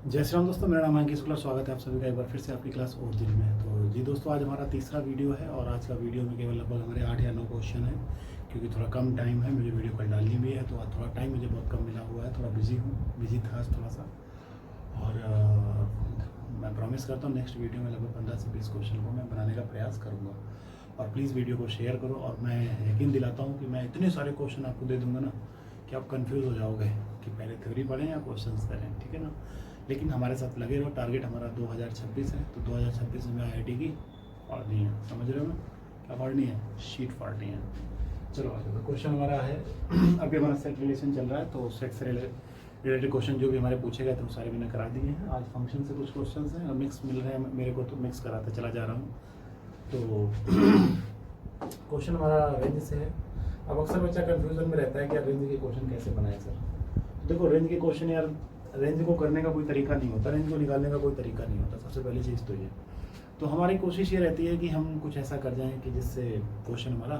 जय श्री राम दोस्तों, मेरा नाम अंकित शुक्ला। स्वागत है आप सभी का एक बार फिर से आपकी क्लास ओरिजिन में। तो जी दोस्तों, आज हमारा तीसरा वीडियो है और आज का वीडियो में केवल लगभग हमारे 8 या 9 क्वेश्चन है, क्योंकि थोड़ा कम टाइम है, मुझे वीडियो कल डालनी भी है, तो आज थोड़ा टाइम मुझे बहुत कम मिला हुआ है, थोड़ा बिजी था आज थोड़ा सा। और मैं प्रॉमिस करता हूँ नेक्स्ट वीडियो में लगभग 15 से 20 क्वेश्चन को मैं बनाने का प्रयास करूँगा। और प्लीज़ वीडियो को शेयर करो, और मैं यकीन दिलाता हूँ कि मैं इतने सारे क्वेश्चन आपको दे दूँगा ना कि आप कंफ्यूज हो जाओगे कि पहले थ्योरी पढ़ें या क्वेश्चंस करें, ठीक है ना। लेकिन हमारे साथ लगे रहो। टारगेट हमारा 2026 है, तो 2026 में IIT की फाड़नी है, समझ रहे हो ना, क्या फाड़नी है, शीट फाड़नी है। चलो आ जाओ, क्वेश्चन हमारा है अभी हमारा सेट रिलेशन चल रहा है, तो सेट से रिलेटेड क्वेश्चन जो भी हमारे पूछे गए थे वो सारे मैंने करा दिए हैं। आज फंक्शन से कुछ क्वेश्चन हैं और मिक्स मिल रहे हैं मेरे को, तो मिक्स कराता चला जा रहा हूँ। तो क्वेश्चन हमारा रेंज से है। अब अक्सर बच्चा कन्फ्यूजन में रहता है कि यार रेंज के क्वेश्चन कैसे बनाए सर। देखो, रेंज के क्वेश्चन यार, रेंज को करने का कोई तरीका नहीं होता, रेंज को निकालने का कोई तरीका नहीं होता। सबसे पहली चीज़ तो ये, तो हमारी कोशिश ये रहती है कि हम कुछ ऐसा कर जाएं कि जिससे क्वेश्चन हमारा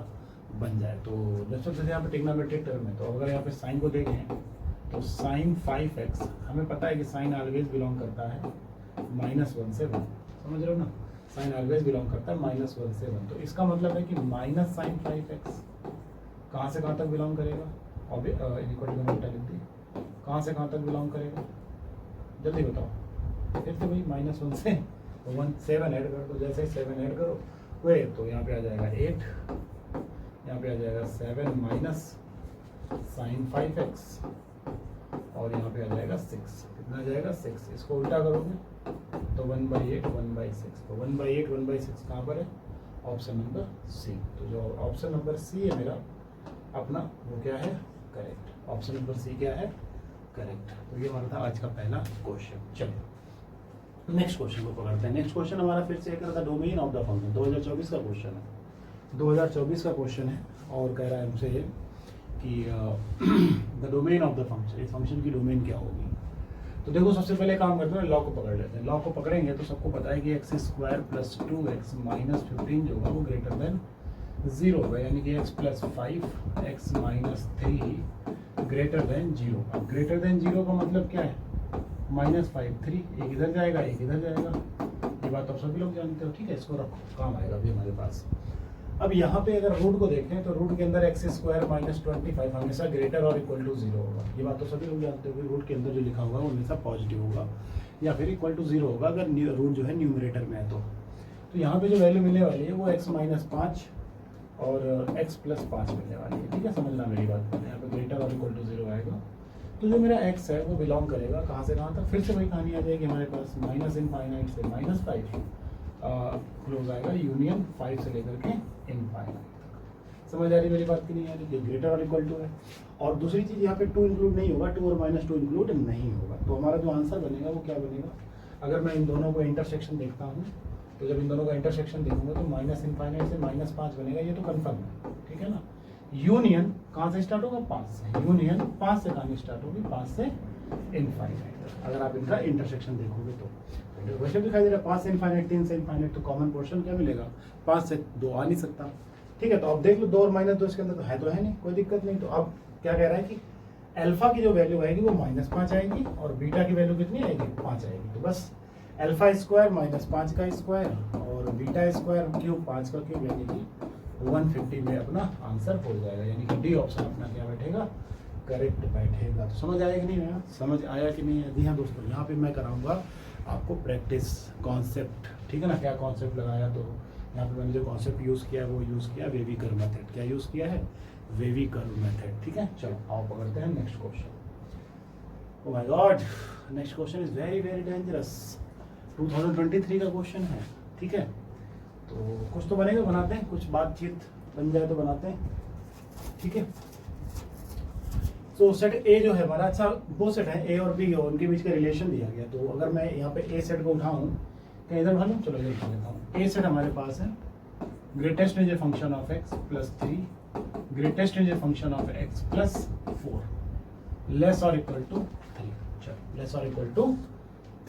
बन जाए। तो जैसे यहाँ पे ट्रिग्नोमेट्रिक टर्म है, तो अगर यहाँ पे साइन को देखें तो साइन 5x, हमें पता है कि साइन ऑलवेज बिलोंग करता है -1 से 1, समझ रहे हो ना, साइन ऑलवेज बिलोंग करता है -1 से 1। तो इसका मतलब है कि माइनस साइन 5x कहाँ से कहाँ तक बिलोंग करेगा, और इक्वल टू लिख दी, कहाँ से कहाँ तक बिलोंग करेगा, जल्दी बताओ। फिर से भाई -1 से 1, 7 ऐड कर दो। जैसे ही 7 ऐड करो वे, तो यहाँ पे आ जाएगा 8, यहाँ पे आ जाएगा 7 माइनस साइन 5x, और यहाँ पे आ जाएगा 6। कितना आ जाएगा 6। इसको उल्टा करोगे तो 1/8 1/6। तो 1/8 1/6 कहाँ पर है, ऑप्शन नंबर सी। तो जो ऑप्शन नंबर सी है मेरा अपना, वो क्या है, करेक्ट। ऑप्शन नंबर सी क्या है, करेक्ट। तो ये हमारा था आज का पहला क्वेश्चन। चलो नेक्स्ट क्वेश्चन को पकड़ते हैं। नेक्स्ट क्वेश्चन हमारा फिर से एक था डोमेन ऑफ द फंक्शन। 2024 का क्वेश्चन है, 2024 का क्वेश्चन है, और कह रहा है हमसे ये कि the domain of the function, इस फंक्शन की डोमेन क्या होगी। तो देखो, सबसे पहले काम करते हैं, लॉ को पकड़ लेते हैं। लॉ को पकड़ेंगे तो सबको पता है कि x² + 2x - 15 जो होगा वो ग्रेटर देन 0 होगा, यानी कि x + 5 x - 3 ग्रेटर देन 0। अब ग्रेटर देन 0 का मतलब क्या है, -5 3, एक इधर जाएगा एक इधर जाएगा, ये बात आप सभी लोग जानते हो, ठीक है। इसको रखो, काम आएगा अभी हमारे पास। अब यहाँ पे अगर रूट को देखें तो रूट के अंदर x² - 25 हमेशा ग्रेटर और इक्वल टू 0 होगा। ये बात तो सभी लोग जानते हो कि रूट के अंदर जो लिखा होगा वो हमेशा पॉजिटिव होगा या फिर इक्वल टू 0 होगा, अगर रूट जो है न्यूमरेटर में है। तो यहाँ पे जो वैल्यू मिलने वाली है वो x - 5 और x + 5 मिलने वाली है, ठीक है। समझना मेरी बात को, यहाँ पे ग्रेटर और इक्वल टू 0 आएगा। तो जो मेरा x है वो बिलोंग करेगा कहाँ से कहाँ तक, फिर से वही कहानी आ जाएगी हमारे पास, -∞ से -5 क्लोज आएगा, यूनियन 5 से लेकर के इनफाइनाइट तक। समझ आ रही मेरी बात की नहीं आ रही, ये ग्रेटर और इक्वल टू है। और दूसरी चीज़, यहाँ पे 2 इंक्लूड नहीं होगा, 2 और -2 इंक्लूड नहीं होगा। तो हमारा जो आंसर बनेगा वो क्या बनेगा, अगर मैं इन दोनों को इंटरसेक्शन देखता हूँ, तो जब इन दोनों का इंटरसेक्शन देखूंगा तो -∞ से -5 बनेगा, ये तो कन्फर्म है, ठीक है ना। यूनियन कहाँ से स्टार्ट होगा, 5 से। यूनियन 5 से कहानी स्टार्ट होगी, 5 से इनफाइनाइट तक, अगर आप इनका इंटरसेक्शन देखोगे तो वैसे दिखाई दे रहा है 5 से इनफाइनाइट, 3 से इनफाइनाइट, तो कॉमन पोर्शन क्या मिलेगा, 5 से 2 आ नहीं सकता, ठीक है। तो अब देख लो 2 और -2 इसके अंदर तो है नहीं, कोई दिक्कत नहीं। तो अब क्या कह रहा है कि अल्फा की जो वैल्यू आएगी वो -5 आएगी और बीटा की वैल्यू कितनी आएगी, 5 आएगी। तो बस अल्फा स्क्वायर -5 का स्क्वायर और बीटा स्क्वायर क्यूब 5 का क्यूब, यानी कि 150 में अपना आंसर हो जाएगा, यानी कि डी ऑप्शन अपना क्या बैठेगा, करेक्ट बैठेगा। तो समझ आया कि नहीं आया, समझ आया कि नहीं आया। जी हाँ दोस्तों, यहाँ पे मैं कराऊंगा आपको प्रैक्टिस कॉन्सेप्ट, ठीक है ना। क्या कॉन्सेप्ट लगाया, तो यहाँ पे मैंने जो कॉन्सेप्ट यूज़ किया वो यूज़ किया वेवी कर्व मेथड। क्या यूज़ किया है, वेवी कर्व मेथड, ठीक है। चलो आओ पकड़ते हैं next question. Oh my God, next question is very very dangerous. 2023 का क्वेश्चन है, ठीक है। तो कुछ तो बनेगा, बनाते हैं, कुछ बातचीत बन जाए तो बनाते हैं, ठीक है। तो सेट ए जो है हमारा, अच्छा दो सेट है ए और बी, और उनके बीच का रिलेशन दिया गया। तो अगर मैं यहाँ पे ए सेट को उठाऊँ, कहीं इधर उठा लूँ, चलो इधर उठा लेता हूँ। ए सेट हमारे पास है greatest is a function of x + 3, greatest is a function of x + 4, less और इक्वल टू 3। चलो लेस और इक्वल टू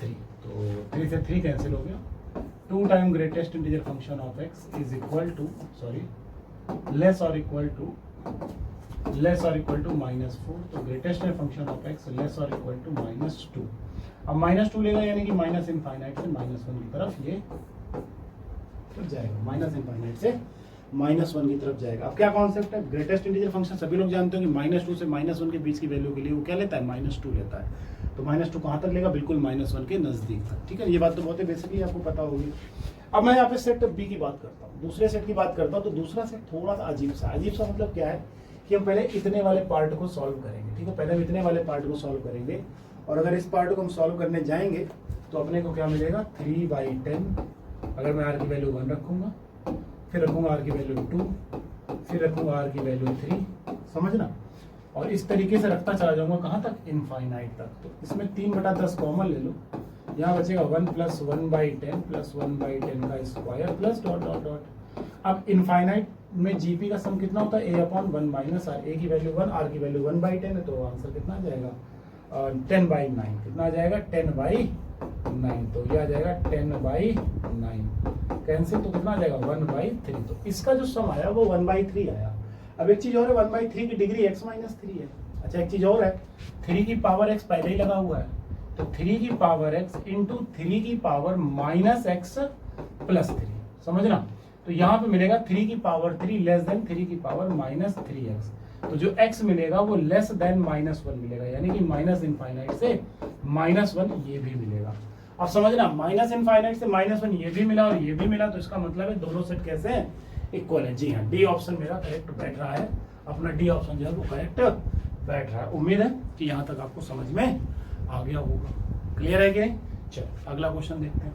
3, तो 3 से 3 कैंसिल हो गया। 2 time greatest integer function of x is equal to, sorry, less और इक्वल टू -4, तो greatest function of x less और इक्वल टू -2। अब -2 लेगा यानी कि माइनस इनफाइनाइट से -1 की तरफ ये जाएगा, माइनस इनफाइनाइट से -1 की तरफ जाएगा। अब क्या कॉन्सेप्ट है, ग्रेटेस्ट इंटीजर फंक्शन सभी लोग जानते हो कि -2 से -1 के बीच की वैल्यू के लिए वो क्या लेता है, -2 लेता है। तो -2 कहाँ तक लेगा, बिल्कुल -1 के नजदीक तक। ठीक है, ये बात तो बहुत ही बेसिकली आपको पता होगी। अब मैं यहाँ पे सेट बी की बात करता हूँ, दूसरे सेट की बात करता हूँ। तो दूसरा सेट थोड़ा सा अजीब सा मतलब क्या है कि हम पहले इतने वाले पार्ट को सॉल्व करेंगे। ठीक है, पहले हम इतने वाले पार्ट को सॉल्व करेंगे, और अगर इस पार्ट को हम सॉल्व करने जाएंगे तो अपने को क्या मिलेगा, 3/10। अगर मैं आर की वैल्यू 1 रखूंगा, फिर रखूंगा आर की वैल्यू 2, फिर रखूंगा आर की वैल्यू 3, समझना। और इस तरीके से रखता चला जाऊंगा कहाँ तक, इनफाइनाइट तक। तो इसमें 3/10 कॉमन ले लो, यहाँ बचेगा 1 + 1/10 + 1/10 का square plus dot dot dot. अब इनफाइनाइट में जीपी का सम कितना होता है, a/1 - r। ए की वैल्यू 1, आर की वैल्यू 1/10 है, तो आंसर कितना आ जाएगा, 10/9। कितना आ जाएगा, 10/9। तो ये आ जाएगा 10/9 कैंसिल, तो कितना आ जाएगा, 1/3। तो इसका जो सम आया वो 1/3 आया। अब एक चीज और है, 1/3 की डिग्री x - 3 है। अच्छा, एक चीज और है, 3 की पावर x पहले ही लगा हुआ है, तो 3 की पावर x इंटू 3 की पावर -x + 3, समझना। तो यहाँ पे मिलेगा 3 की पावर 3 लेस देन 3 की पावर -3x। तो जो x मिलेगा वो लेस देन -1 मिलेगा, यानी कि माइनस इनफाइनाइट से -1 ये भी मिलेगा। अब समझना, माइनस इनफाइनाइट से -1 ये भी मिला और ये भी मिला, तो इसका मतलब है दोनों सेट कैसे हैं, इक्वल है। जी हाँ, डी ऑप्शन मेरा करेक्ट बैठ रहा है, अपना डी ऑप्शन जो है वो करेक्ट बैठ रहा है। उम्मीद है कि यहाँ तक आपको समझ में आ गया होगा। क्लियर है कि नहीं? चलो अगला क्वेश्चन देखते हैं।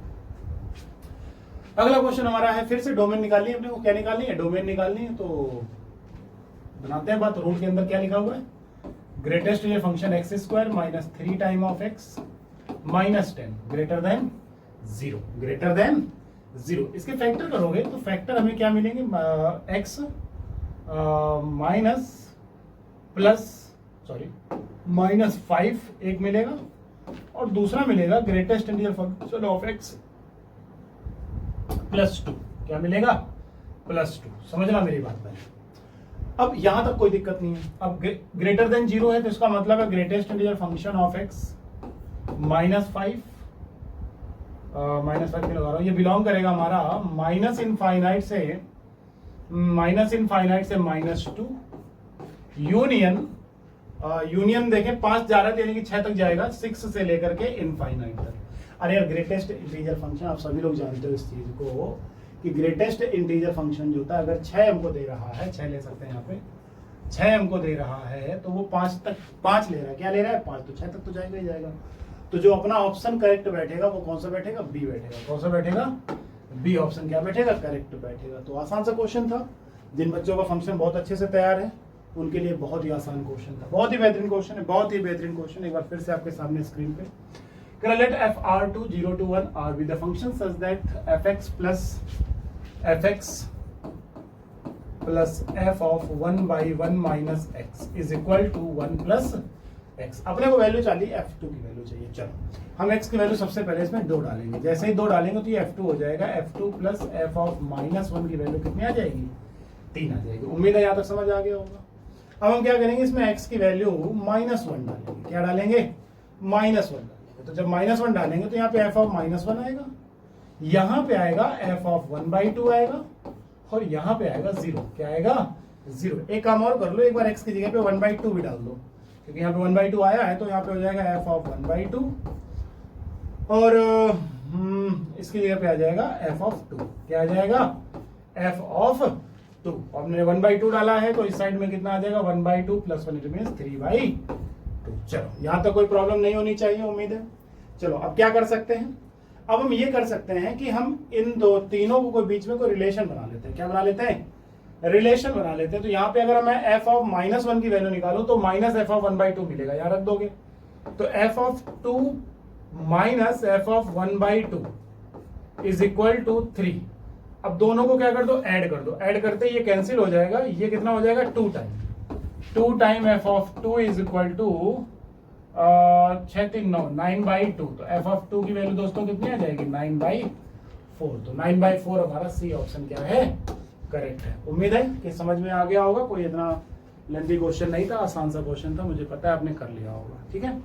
अगला क्वेश्चन हमारा है, फिर से डोमेन निकालनी है अपने को। क्या निकालनी है, डोमेन निकालनी है। तो बनाते हैं बात। रूट के अंदर क्या लिखा हुआ है, ग्रेटेस्ट ये function x² - 3 time of x -10 greater than 0। इसके फैक्टर करोगे तो फैक्टर हमें क्या मिलेंगे, x -5 एक मिलेगा, और दूसरा मिलेगा greatest integer function of x +2। क्या मिलेगा, +2। समझना मेरी बात पहले। अब यहां तक कोई दिक्कत नहीं है। अब ग्रेटर देन 0 है, तो इसका मतलब है greatest integer function of x -5 क्यों लगा रहा हूं, ये बिलोंग करेगा हमारा माइनस इनफाइनाइट से -2 यूनियन देखें 5 जा रहा है, यानी कि 6 तक जाएगा, 6 से लेकर के इनफाइनाइट तक। अरे यार, ग्रेटेस्ट इंटीजर फंक्शन आप सभी लोग जानते हो इस चीज को कि ग्रेटेस्ट इंटीजर फंक्शन जो होता है, अगर 6 हमको दे रहा है, 6 ले सकते हैं यहाँ पे, 6 हमको दे रहा है, तो वो 5 ले रहा है। क्या ले रहा है, 5, तो 6 तक तो जाएगा ही जाएगा। तो जो अपना ऑप्शन करेक्ट बैठेगा वो कौन सा बैठेगा, बी बैठेगा। कौन सा बैठेगा, बी ऑप्शन क्या बैठेगा, करेक्ट बैठेगा। तो आसान सा क्वेश्चन था। जिन बच्चों का फंक्शन बहुत अच्छे से तैयार है उनके लिए बहुत ही आसान क्वेश्चन था, बहुत ही बेहतरीन क्वेश्चन है, बहुत ही बेहतरीन क्वेश्चन। एक बार फिर से आपके सामने स्क्रीन पे, let f(r2) 0 to 1 r with the function such that fx plus f of 1/1 minus x is equal to 1 plus x। अपने को वैल्यू चाहिए, f2 की वैल्यू चाहिए। चलो हम x की वैल्यू सबसे पहले इसमें 2 डालेंगे। जैसे ही 2 डालेंगे तो ये f2 हो जाएगा। f2 प्लस f ऑफ -1 की वैल्यू कितनी आ जाएगी, 3 आ जाएगी। उम्मीद है यहाँ तक समझ आ गया होगा। अब हम क्या करेंगे, इसमें x की वैल्यू -1 डालेंगे। क्या डालेंगे, -1 डालेंगे। तो जब -1 डालेंगे तो यहाँ पे f ऑफ -1 आएगा, यहाँ पे आएगा f ऑफ 1/2 आएगा, और यहाँ पे आएगा 0। क्या आएगा, 0। एक काम और कर लो, एक बार x की जगह पे 1/2 भी डाल दो, क्योंकि यहाँ पे 1/2 आया है, तो यहाँ पे हो जाएगा f ऑफ 1/2, और इसकी जगह पे आ जाएगा f ऑफ 2। क्या आ जाएगा, f ऑफ 2। हमने 1/2 डाला है, तो इस साइड में कितना आ जाएगा, 1/2 प्लस 1 इट मींस 3/2। चलो यहाँ तक कोई प्रॉब्लम नहीं होनी चाहिए, उम्मीद है। चलो अब क्या कर सकते हैं, अब हम ये कर सकते हैं कि हम इन तीनों को बीच में कोई रिलेशन बना लेते हैं। क्या बना लेते हैं, रिलेशन बना लेते हैं। तो यहाँ पे अगर मैं f ऑफ -1 की वैल्यू निकालूं तो -f ऑफ 1/2 मिलेगा, यहाँ रख दोगे। तो f of 2 minus f of 1/2 is equal to 3। अब दोनों को क्या कर दो, ऐड कर दो। ऐड करते ये कैंसिल हो जाएगा, ये कितना हो जाएगा, 2 time f of 2 is equal to 6 3 9 9/2। तो f ऑफ 2 की वैल्यू दोस्तों कितनी आ जाएगी, 9/4। तो 9/4 हमारा सी ऑप्शन क्या है, करेक्ट है। उम्मीद है कि समझ में आ गया होगा। कोई इतना लेंथी क्वेश्चन नहीं था, आसान सा क्वेश्चन था, मुझे पता है आपने कर लिया होगा। ठीक है,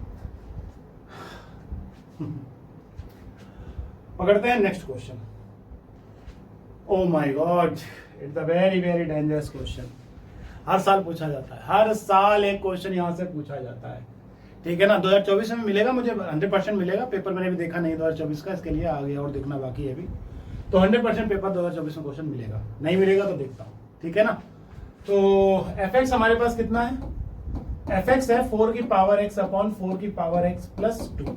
पकड़ते हैं next question. Oh my God, it's a very very dangerous question. हर साल पूछा जाता है, हर साल एक क्वेश्चन यहाँ से पूछा जाता है, ठीक है ना। 2024 में मिलेगा मुझे, 100% मिलेगा। पेपर मैंने भी देखा नहीं 2024 का, इसके लिए आगे और देखना बाकी है अभी। तो 100% पेपर 2024 में क्वेश्चन मिलेगा, नहीं मिलेगा तो देखता हूँ, ठीक है ना। तो fx हमारे पास कितना है, fx है 4 की पावर x अपॉन 4 की पावर x प्लस 2।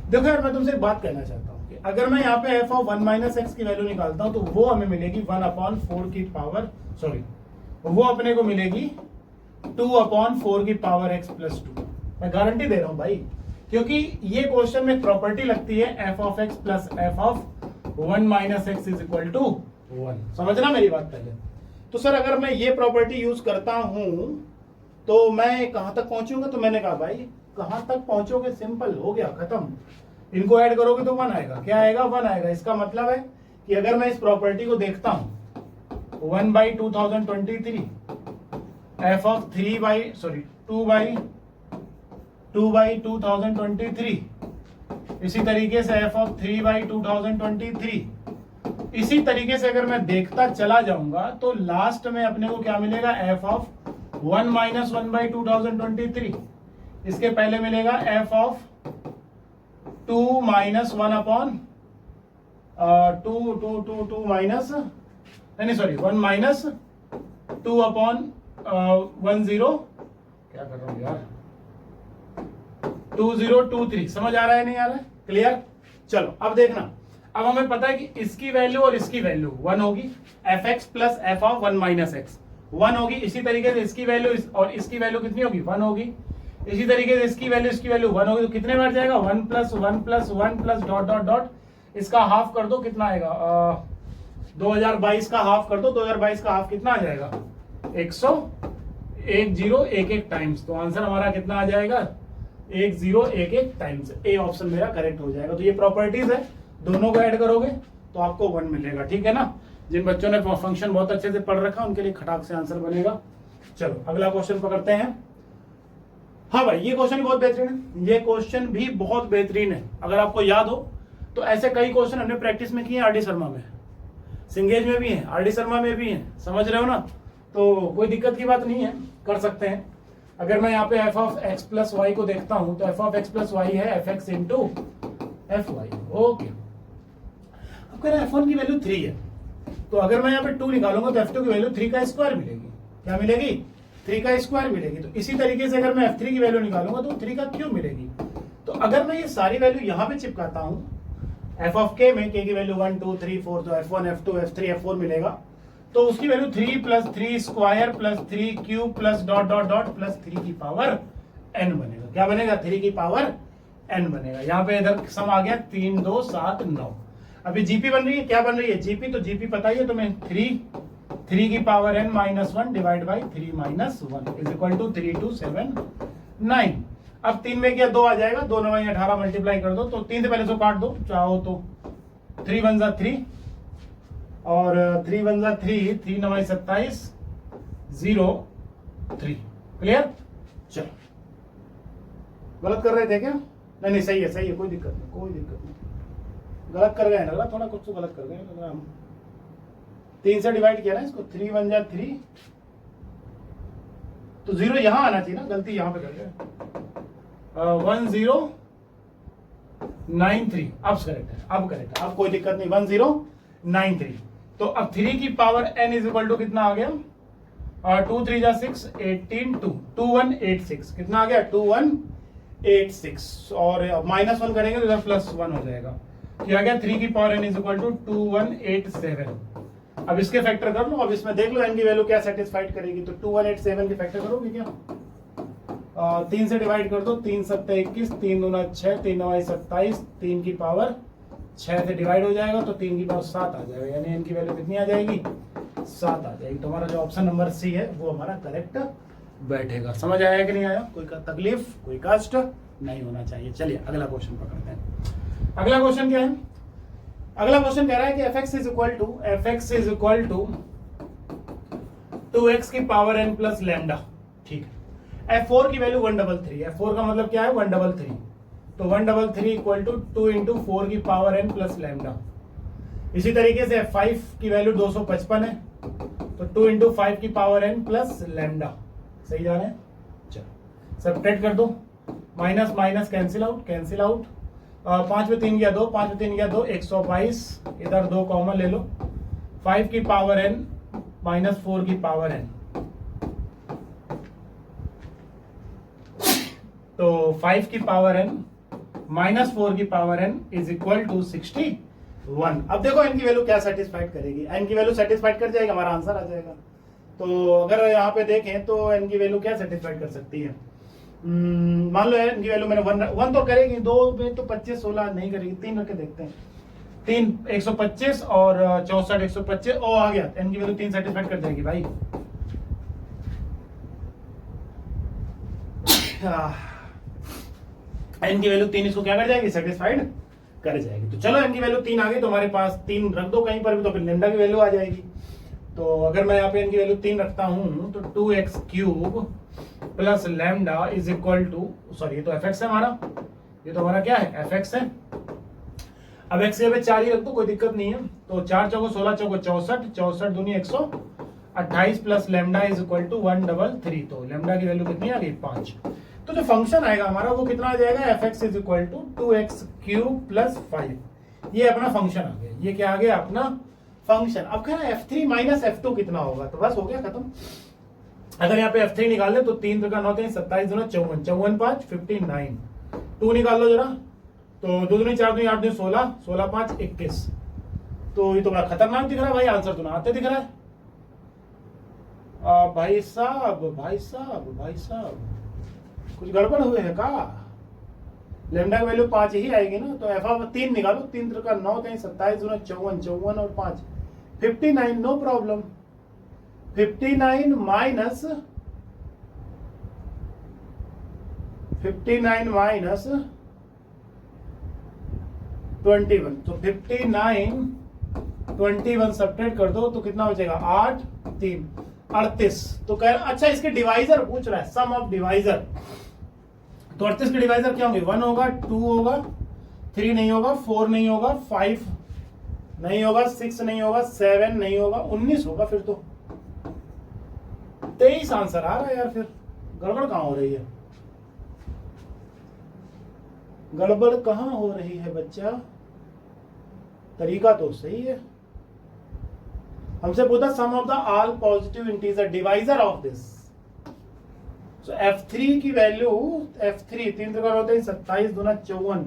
देखो यार, मैं तुमसे एक बात कहना चाहता हूँ कि अगर मैं यहाँ पे f ऑफ 1 माइनस एक्स की वैल्यू निकालता हूँ तो वो हमें मिलेगी 1 अपॉन 4 की पावर, सॉरी वो अपने को मिलेगी 2 अपॉन 4 की पावर x प्लस 2। मैं गारंटी दे रहा हूँ भाई, क्योंकि ये क्वेश्चन में प्रॉपर्टी लगती है f of x plus f of 1 minus x is equal to 1। समझना मेरी बात पहले। तो सर अगर मैं ये प्रॉपर्टी यूज करता हूं तो मैं कहां तक पहुंचूंगा, तो मैंने कहा भाई कहां तक पहुंचोगे, सिंपल हो गया, खत्म। इनको ऐड करोगे तो 1 आएगा। क्या आएगा, 1 आएगा। इसका मतलब है कि अगर मैं इस प्रॉपर्टी को देखता हूं 1/2023 f ऑफ 2/2023, इसी तरीके से f ऑफ 3/2023, इसी तरीके से अगर मैं देखता चला जाऊंगा तो लास्ट में अपने को क्या मिलेगा, f ऑफ 1 माइनस 1/2023। इसके पहले मिलेगा f of 2 minus 1 upon 2 minus, नहीं सॉरी 1 माइनस 2 अपॉन 10, क्या कर रहा हूं यार, 2023। समझ आ रहा है, नहीं आ रहा है, क्लियर। चलो अब देखना, अब हमें पता है कि इसकी वैल्यू और इसकी वैल्यू 1 होगी, fx plus f of 1 minus x 1 होगी। इसी तरीके से इसकी वैल्यू और इसकी वैल्यू कितनी होगी, 1 होगी। इसी तरीके से इसकी वैल्यू 1 होगी। तो कितने बार जाएगा, 1 plus 1 plus 1 plus dot dot dot, इसका हाफ कर दो, कितना आएगा 2022 का हाफ कर दो, 2022 का हाफ कितना आ जाएगा 1011 टाइम्स। तो आंसर हमारा कितना आ जाएगा 1011 टाइम्स। ए ऑप्शन मेरा करेक्ट हो जाएगा। तो ये प्रॉपर्टीज है, दोनों को ऐड करोगे तो आपको 1 मिलेगा, ठीक है ना। जिन बच्चों ने फंक्शन बहुत अच्छे से पढ़ रखा उनके लिए खटाक से आंसर बनेगा। चलो अगला क्वेश्चन पकड़ते हैं। हाँ भाई, ये क्वेश्चन बहुत बेहतरीन है, ये क्वेश्चन भी बहुत बेहतरीन है। अगर आपको याद हो तो ऐसे कई क्वेश्चन हमने प्रैक्टिस में किए, आरडी शर्मा में, सिंगेज में भी है, आरडी शर्मा में भी है, समझ रहे हो ना। तो कोई दिक्कत की बात नहीं है, कर सकते हैं। अगर मैं यहाँ पे f of x plus y को देखता हूं तो f of x plus y है fx into f y. Okay, अब कह रहे हैं f1 की वैल्यू 3 है, तो अगर मैं यहाँ पे 2 निकालूंगा तो f2 की वैल्यू 3 का स्क्वायर मिलेगी। क्या मिलेगी, 3 का स्क्वायर मिलेगी। तो इसी तरीके से अगर मैं f3 की वैल्यू निकालूंगा तो 3 का क्यूब मिलेगी। तो अगर मैं ये सारी वैल्यू यहाँ पे चिपकाता हूँ, f ऑफ k में k की वैल्यू 1 2 3 4, तो f1 f2 f3 f4 मिलेगा। तो उसकी value 3 plus 3 square plus 3 cube plus dot dot dot plus 3 की पावर n बनेगा। क्या बनेगा, 3 की पावर n बनेगा। यहाँ पे इधर सम आ गया 3 2 7 9। अभी जीपी बन रही है, क्या बन रही है जीपी, तो जीपी पता ही है तुम्हें, 3 की power n minus 1 divide by 3 minus 1 is equal to 3 2 7 9। अब 3 में क्या 2 आ जाएगा, 2 9 18 मल्टीप्लाई कर दो, तो 3 से पहले तो काट दो चाहो तो, 3 1 जा 3 और 3 1 जा 3, 3 9 27 0 3। क्लियर। चलो, गलत कर रहे थे क्या, नहीं सही है, सही है, कोई दिक्कत नहीं, कोई दिक्कत नहीं। गलत कर गए ना, थोड़ा कुछ तो गलत कर गए हम। 3 से डिवाइड किया ना इसको, 3 1 जा 3, तो 0 यहां आना चाहिए ना, गलती यहां पे कर गए। 1 0 9 3, अब करेक्ट है, अब करेक्ट है, अब कोई दिक्कत नहीं। 1 0 9 3। तो अब 3 की power n is equal to कितना आ गया, 2 3 जा 6 18 2 2 1 8 6, कितना आ गया 2 1 8 6, और माइनस 1 करेंगे तो इधर प्लस 1 हो जाएगा। क्या गया 3 की power n is equal to 2 1 8 7। अब इसके फैक्टर कर लो, अब इसमें देख लो n की वैल्यू क्या सेटिस्फाइड करेगी। तो 2 1 8 7 के फैक्टर करोगे क्या, 3 से डिवाइड कर दो, 3 7 21, 3 2 6, 3 9 27, 3 की पावर 6 से डिवाइड हो जाएगा तो 3 की पावर 7 आ जाएगा, यानी n की वैल्यू कितनी आ जाएगी 7 आ जाएगी। तो हमारा जो ऑप्शन नंबर सी है वो हमारा करेक्ट बैठेगा। समझ आया कि नहीं आया, कोई तकलीफ कोई कष्ट नहीं होना चाहिए। चलिए अगला क्वेश्चन पकड़ते हैं। अगला क्वेश्चन क्या है, अगला क्वेश्चन कह रहा है कि fx is equal to 2x की पावर n प्लस लैम्डा। ठीक है, f4 की वैल्यू 133, f4 का मतलब क्या है 133, तो 133 इक्वल टू 2 इंटू 4 की पावर n प्लस लैम्डा। इसी तरीके से f5 की वैल्यू 255 है, तो 2 इंटू 5 की पावर n प्लस लैम्डा। सही जा रहे हैं? चलो सब्ट्रैक्ट कर दो, minus minus cancel out, cancel out. 5 में 3 गया 2, 5 में 3 गया 2, 122। इधर 2 कॉमन ले लो, 5 की पावर n माइनस 4 की पावर n, तो 5 की पावर n माइनस 4 की power n is equal to 61। अब देखो n की वैल्यू क्या सेटिस्फाइड करेगी। n की वैल्यू सेटिस्फाइड कर जाएगा, हमारा आंसर आ जाएगा। तो अगर यहाँ पे देखें तो n की वैल्यू क्या सेटिस्फाइड कर सकती है। मान लो n की वैल्यू मैंने 1 तो करेगी, 2 में तो 25 16 नहीं करेगी, 3 रख के देखते हैं। 3 125 और 64 125, ओ आ गया। n की वैल्यू 3 सेटिस्फाइड कर जाएगी भाई। n की वैल्यू 3 इसको क्या कर जाएगी, सेटिस्फाइड कर जाएगी। तो चलो n की वैल्यू 3 आ गई, तो हमारे पास 3 रख दो कहीं पर भी, तो फिर लैम्डा की वैल्यू आ जाएगी। तो अगर मैं यहाँ पे n की वैल्यू 3 रखता हूं तो 2x cube plus lambda is equal to, sorry ये तो fx है हमारा, ये तो हमारा क्या है, fx है। अब x के 4 ही रख दो, कोई दिक्कत नहीं है। तो 4 चौको 16 चौको 64, 64 दूनी 128 plus lambda is equal to 133। तो लैम्डा की वैल्यू कितनी आ गई, 5। तो जो फंक्शन आएगा हमारा वो कितना आ जाएगा, fx is equal to 2x cube plus 5। ये अपना फंक्शन आ गया, ये क्या आ गया, अपना फंक्शन। अब कह रहा है f3 माइनस f2 कितना होगा, तो बस हो गया खत्म। अगर यहाँ पे f3 निकाल ले तो 3 3 9 27 2 54, 54 5 59। 2 निकाल लो जरा, तो 2 दूनी 4 दूनी 8 दूनी 16, 16 5 21। तो ये तो बड़ा खतरनाक दिख रहा है भाई, आंसर तो ना आते दिख रहा है। भाई साहब भाई साहब भाई साहब, कुछ गड़बड़ हुए है का। लैम्डा की वैल्यू 5 ही आएगी ना, तो f 3 निकालो, 3 3 9 27 2 54, 54 और 5 59, नो प्रॉब्लम। 59 माइनस 21, तो 59 21 सब्ट्रैक्ट कर दो तो कितना बचेगा, 8 3 38। तो कह अच्छा इसके डिवाइजर पूछ रहा है, सम ऑफ डिवाइजर। तो 38 के डिवाइजर क्या होंगे, 1 होगा, 2 होगा, 3 नहीं होगा, 4 नहीं होगा, 5 नहीं होगा, 6 नहीं होगा, 7 नहीं होगा, 19 होगा। फिर तो 23 आंसर आ रहा है यार। फिर गड़बड़ कहां हो रही है, गड़बड़ कहां हो रही है बच्चा, तरीका तो सही है। हमसे पूछा sum of the all positive integer divisor of this. So f3 की वैल्यू, f3 3 3 होते हैं 27 दूना 54,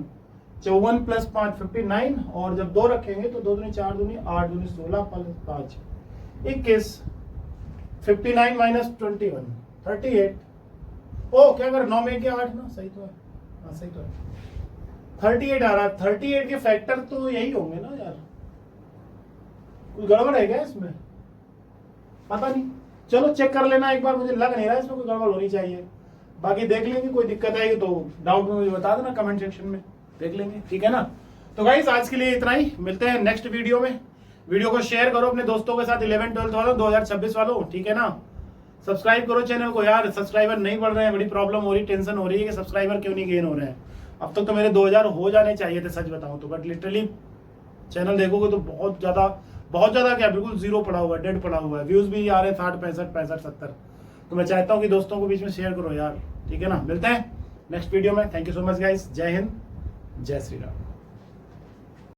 54 प्लस 5 59, और जब 2 रखेंगे तो 2 दूनी 4 दूनी 8 दूनी 16 प्लस 5 21। 59 माइनस 21 38। ओ क्या कर 9 में क्या 8 ना, सही तो है, हाँ सही तो है। 38 आ रहा है, 38 के फैक्टर तो यही होंगे ना यार, कुछ गड़बड़ है क्या इसमें, पता नहीं। चलो चेक कर लेना एक बार, मुझे लग नहीं रहा है इसमें कोई गड़बड़ होनी चाहिए। बाकी देख लेंगे, कोई दिक्कत आएगी तो डाउट में मुझे बता देना कमेंट सेक्शन में, देख लेंगे, ठीक है ना। तो गाइस आज के लिए इतना ही, मिलते हैं नेक्स्ट वीडियो में। वीडियो को शेयर करो अपने दोस्तों के साथ, 11 12 वालों, 2026 वालों, ठीक है ना। सब्सक्राइब करो चैनल को यार, सब्सक्राइबर नहीं बढ़ रहे हैं, बड़ी प्रॉब्लम हो रही, टेंशन हो रही है कि सब्सक्राइबर क्यों नहीं गेन हो रहे हैं। अब तक तो मेरे 2000 हो जाने चाहिए थे सच बताऊं तो, बट लिटरली चैनल देखोगे तो बहुत ज्यादा क्या, बिल्कुल जीरो पड़ा हुआ है, डेड पड़ा हुआ है। व्यूज भी आ रहे हैं 60 65 65 70। तो मैं चाहता हूँ कि दोस्तों को बीच में शेयर करो यार, ठीक है ना। मिलते हैं नेक्स्ट वीडियो में। Thank you so much guys, जय हिंद, जय श्री राम।